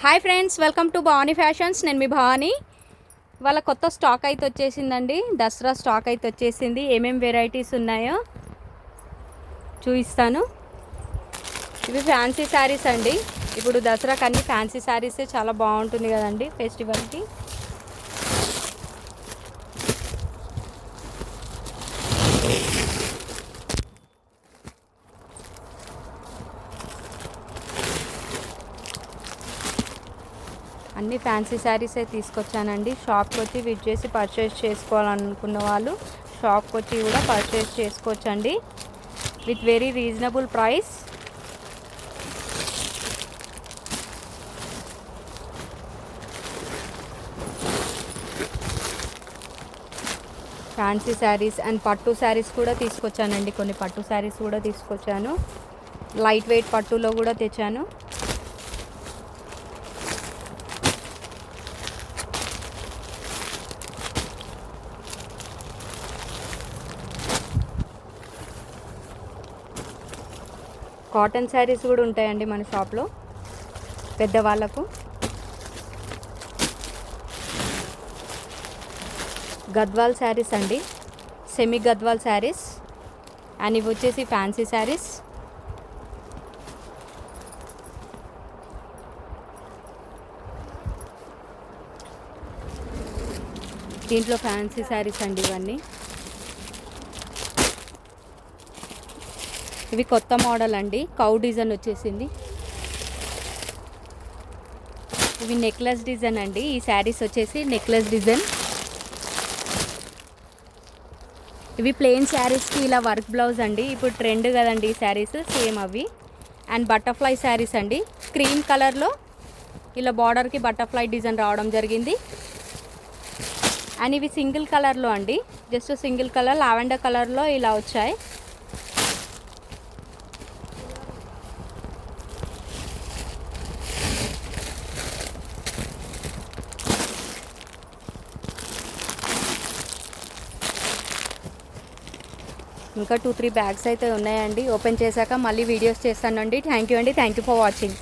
Hi friends, welcome to Bhavani fashions. నేను మీ భవానీ. వాళ్ళ కొత్త స్టాక్ అయితే వచ్చేసిందండి. దసరా స్టాక్ అయితే వచ్చేసింది. ఏమేమి వెరైటీస్ ఉన్నాయో చూపిస్తాను. ఇవి ఫ్యాన్సీ శారీస్ అండి. ఇప్పుడు దసరాకి అన్ని ఫ్యాన్సీ శారీసే చాలా బాగుంటుంది కదండి ఫెస్టివల్కి. అన్ని ఫ్యాన్సీ శారీసే తీసుకొచ్చానండి. షాప్కి వచ్చి విజిట్ చేసి పర్చేస్ చేసుకోవాలనుకున్న వాళ్ళు షాప్కి వచ్చి కూడా పర్చేస్ చేసుకోవచ్చండి with very reasonable price. Fancy saris and పట్టు శారీస్ కూడా తీసుకొచ్చానండి. కొన్ని పట్టు శారీస్ కూడా తీసుకొచ్చాను. లైట్ వెయిట్ పట్టులో కూడా తెచ్చాను. కాటన్ శారీస్ కూడా ఉంటాయండి మన షాప్లో పెద్దవాళ్ళకు. గద్వాల్ శారీస్ అండి, సెమీ గద్వాల్ శారీస్. అండ్ ఇవి వచ్చేసి ఫ్యాన్సీ శారీస్. దీంట్లో ఫ్యాన్సీ శారీస్ అండి ఇవన్నీ. ఇవి కొత్త మోడల్ అండి, కౌ డిజైన్ వచ్చేసింది. ఇవి నెక్లెస్ డిజైన్ అండి. ఈ శారీస్ వచ్చేసి నెక్లెస్ డిజైన్. ఇవి ప్లెయిన్ శారీస్కి ఇలా వర్క్ బ్లౌజ్ అండి. ఇప్పుడు ట్రెండ్ కదండి ఈ శారీస్, సేమ్ అవి. అండ్ బటర్ఫ్లై శారీస్ అండి. క్రీమ్ కలర్లో ఇలా బార్డర్కి బటర్ఫ్లై డిజైన్ రావడం జరిగింది. అండ్ ఇవి సింగిల్ కలర్లో అండి, జస్ట్ సింగిల్ కలర్ లావెండర్ కలర్లో ఇలా వచ్చాయి. ఇంకా 2-3 బ్యాగ్స్ అయితే ఉన్నాయండి. ఓపెన్ చేశాక మళ్ళీ వీడియోస్ చేస్తానండి. థ్యాంక్ యూ అండి. Thank you for watching.